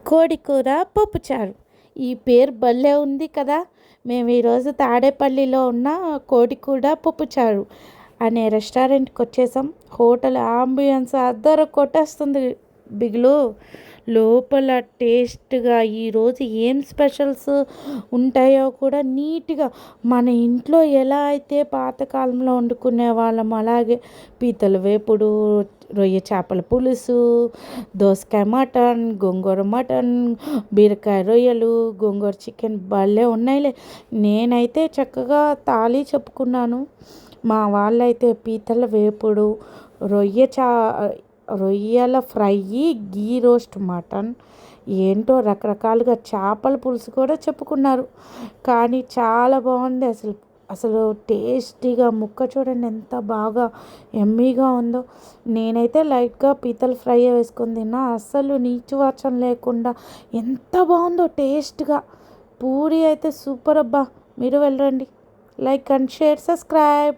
కోడికూర పప్పుచారు. ఈ పేరు భలే ఉంది కదా! మేము ఈరోజు తాడేపల్లిలో ఉన్న కోడికూర పప్పుచారు అనే రెస్టారెంట్‌కి వచ్చేసాం. హోటల్ ఆంబియన్స్ అద్దర కొట్టేస్తుంది బిగులు. లోపల టేస్ట్‌గా ఈరోజు ఏం స్పెషల్స్ ఉంటాయో కూడా నీట్‌గా మన ఇంట్లో ఎలా అయితే పాతకాలంలో వండుకునే వాళ్ళం అలాగే పీతల వేపుడు, రొయ్య చేపల పులుసు, దోసకాయ మటన్, గోంగూర మటన్, బీరకాయ రొయ్యలు, గోంగూర చికెన్ భలే ఉన్నాయిలే. నేనైతే చక్కగా తాళి చెప్పుకున్నాను. మా వాళ్ళైతే పీతల వేపుడు, రొయ్య చా రొయ్యల ఫ్రై, గీ రోస్ట్ మటన్, ఏంటో రకరకాలుగా చేపల పులుసు కూడా చెప్పుకున్నారు. కానీ చాలా బాగుంది అసలు. అసలు టేస్టీగా ముక్క చూడండి ఎంత బాగా యమ్మీగా ఉందో. నేనైతే లైట్గా పీతల ఫ్రై వేసుకొని తిన్నా. అస్సలు నీచు వాసన లేకుండా ఎంత బాగుందో టేస్ట్గా. పూరి అయితే సూపర్ అబ్బా. మీరు వెళ్ళండి. Like and share, subscribe.